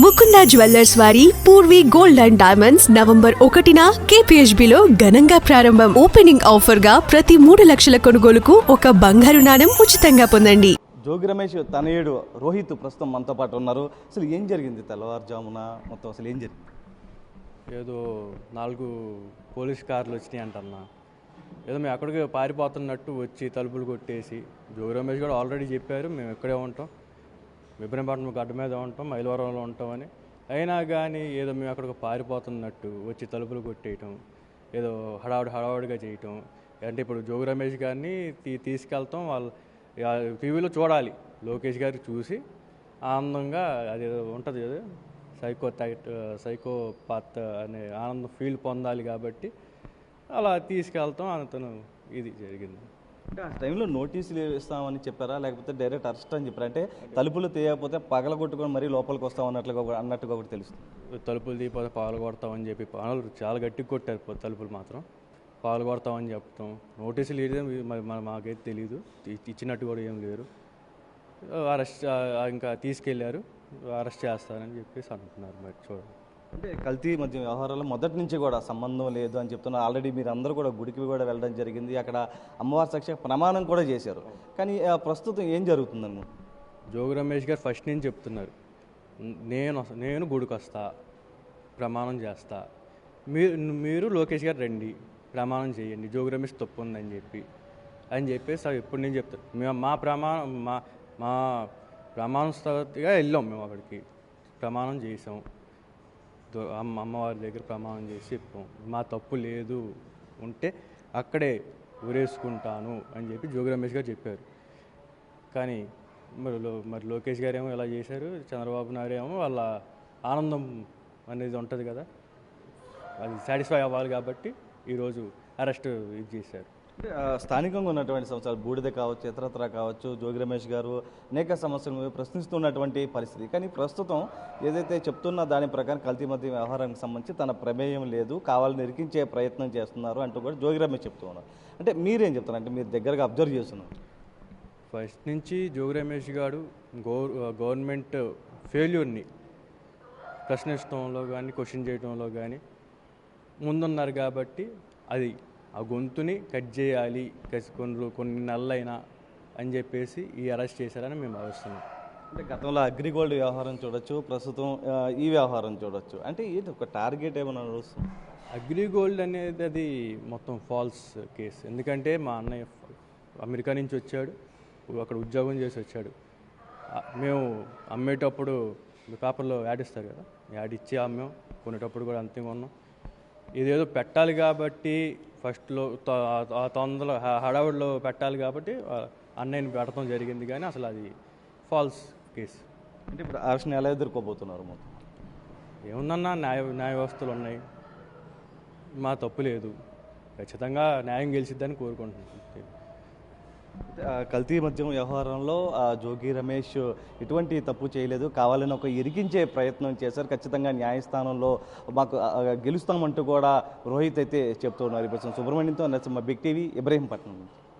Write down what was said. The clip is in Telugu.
ముకుంద జ్యువెల్లర్స్ వారి Purvi gold and diamonds November 1న KPHB లో ఘనంగా ప్రారంభం. ఓపెనింగ్ ఆఫర్ గా ప్రతి 3 లక్షల కొనుగోలుకు ఒక బంగారు నాణెం ఉచితంగా పొందండి. జోగి రమేష్ తనయుడు రోహిత్ ప్రస్తుతం మనతో పాటు ఉన్నారు. అసలు ఏం జరిగింది తెల్లవారుజామున మొత్తం అసలు ఏం జరిగింది? ఏదో 4 పోలీస్ కార్లు వచ్చినాయి అంటన్నా. ఏదో మేము అక్కడికి పారిపోతున్నట్టు వచ్చి తలుపులు కొట్టేసి, జోగి రమేష్ కూడా ఆల్రెడీ చెప్పారు మేము ఇక్కడే ఉంటాం, ఇబ్రహీంపట్నం గడ్డ మీద ఉంటాం, మైలవరంలో ఉంటామని. అయినా కానీ ఏదో మేము అక్కడికి పారిపోతున్నట్టు వచ్చి తలుపులు కొట్టేయటం, ఏదో హడావుడిగా చేయటం. అంటే ఇప్పుడు జోగి రమేష్ గారిని తీసుకెళ్తాం, వాళ్ళు టీవీలో చూడాలి, లోకేష్ గారికి చూసి ఆనందంగా అది ఉంటుంది కదా, సైకోపాత్ అనే ఆనందం ఫీల్ పొందాలి కాబట్టి అలా తీసుకెళ్తాం. అతను ఇది జరిగింది. అంటే ఆ టైంలో నోటీసులు ఇస్తామని చెప్పారా, లేకపోతే డైరెక్ట్ అరెస్ట్ అని చెప్పారా? అంటే తలుపులు తీయకపోతే పగలగొట్టుకొని మరీ లోపలికి వస్తాం అన్నట్టుగా ఒకటి తెలుస్తుంది. తలుపులు తీయకపోతే పగలగొడతామని చెప్పి పనులు చాలా గట్టిగా కొట్టారు. తలుపులు మాత్రం పగలగొడతామని చెప్తాం. నోటీసులు ఇవ్వడం మాకైతే తెలీదు, ఇచ్చినట్టు కూడా ఏం లేరు. అరెస్ట్ ఇంకా తీసుకెళ్లారు, అరెస్ట్ చేస్తారని చెప్పేసి అంటున్నారు. మరి చూడండి, అంటే కల్తీ మద్యం వ్యవహారాల్లో మొదటి నుంచి కూడా సంబంధం లేదు అని చెప్తున్నారు. ఆల్రెడీ మీరు అందరూ కూడా గుడికి కూడా వెళ్ళడం జరిగింది, అక్కడ అమ్మవారి సాక్షి ప్రమాణం కూడా చేశారు. కానీ ప్రస్తుతం ఏం జరుగుతుందన్న? జోగి రమేష్ గారు ఫస్ట్ నుంచి చెప్తున్నారు, నేను గుడికి వస్తా, ప్రమాణం చేస్తా, మీరు లోకేష్ గారు రండి, ప్రమాణం చేయండి, జోగి రమేష్ తప్పు ఉందని చెప్పేసి ఎప్పటి నుంచి చెప్తారు. మేము మా ప్రమాణం స్థాయిగా వెళ్ళాం, మేము అక్కడికి ప్రమాణం చేసాం, అమ్మవారి దగ్గర ప్రమాణం చేసి చెప్పాం, మా తప్పు లేదు, ఉంటే అక్కడే ఊరేసుకుంటాను అని చెప్పి జోగి రమేష్ గారు చెప్పారు. కానీ మరి లోకేష్ గారు ఏమో ఇలా చేశారు, చంద్రబాబు నాయుడు ఏమో వాళ్ళ ఆనందం అనేది ఉంటుంది కదా, అది సాటిస్ఫై అవ్వాలి కాబట్టి ఈరోజు అరెస్ట్ ఇది చేశారు. అంటే స్థానికంగా ఉన్నటువంటి సంవత్సరాలు బూడిద కావచ్చు, ఇతరత్ర కావచ్చు, జోగి రమేష్ గారు అనేక సమస్యలను ప్రశ్నిస్తున్నటువంటి పరిస్థితి. కానీ ప్రస్తుతం ఏదైతే చెప్తున్న దాని ప్రకారం కల్తీ మద్యం వ్యవహారానికి సంబంధించి తన ప్రమేయం లేదు, కావాలని ఇరికించే ప్రయత్నం చేస్తున్నారు అంటూ కూడా జోగి రమేష్ చెప్తూ ఉన్నారు. అంటే మీరేం చెప్తారు? అంటే మీరు దగ్గరగా అబ్జర్వ్ చేస్తున్నారు. ఫస్ట్ నుంచి జోగి రమేష్ గారు గవర్నమెంట్ ఫెయిల్యూర్ని ప్రశ్నించడంలో కానీ క్వశ్చన్ చేయడంలో కానీ ముందున్నారు కాబట్టి అది ఆ గొంతుని కట్ చేయాలి కొన్ని నెలలైనా అని చెప్పేసి ఈ అరెస్ట్ చేశారని మేము భావిస్తున్నాం. అంటే గతంలో అగ్రిగోల్డ్ వ్యవహారం చూడొచ్చు, ప్రస్తుతం ఈ వ్యవహారం చూడొచ్చు. అంటే ఏంటి ఒక టార్గెట్ ఏమైనా నడుస్తుంది? అగ్రిగోల్డ్ అనేది అది మొత్తం ఫాల్స్ కేసు. ఎందుకంటే మా అన్నయ్య అమెరికా నుంచి వచ్చాడు, అక్కడ ఉద్యోగం చేసి వచ్చాడు. మేము అమ్మేటప్పుడు పేపర్లో యాడ్ ఇస్తారు కదా, యాడ్ ఇచ్చి అమ్మాం, కొనేటప్పుడు కూడా అంతే కొన్నాం. ఇదేదో పెట్టాలి కాబట్టి ఫస్ట్లో తొందరలో హడావుడిలో పెట్టాలి కాబట్టి అన్నయ్యని పెట్టడం జరిగింది, కానీ అసలు అది ఫాల్స్ కేసు. అంటే ఇప్పుడు అరెస్ట్ని ఎలా ఎదుర్కోబోతున్నారు? మొత్తం ఏముందన్నా న్యాయ వ్యవస్థలు ఉన్నాయి, మా తప్పు లేదు, ఖచ్చితంగా న్యాయం గెలిచిద్దని కోరుకుంటున్నాను. కల్తీ మద్యం వ్యవహారంలో జోగి రమేష్ ఎటువంటి తప్పు చేయలేదు, కావాలని ఒక ఇరికించే ప్రయత్నం చేశారు. ఖచ్చితంగా న్యాయస్థానంలో మాకు గెలుస్తామంటూ కూడా రోహిత్ అయితే చెప్తున్నారు. ఇప్పుడు సుబ్రహ్మణ్యంతో నరసింహ, బిగ్ టీవీ, ఇబ్రహీంపట్నం.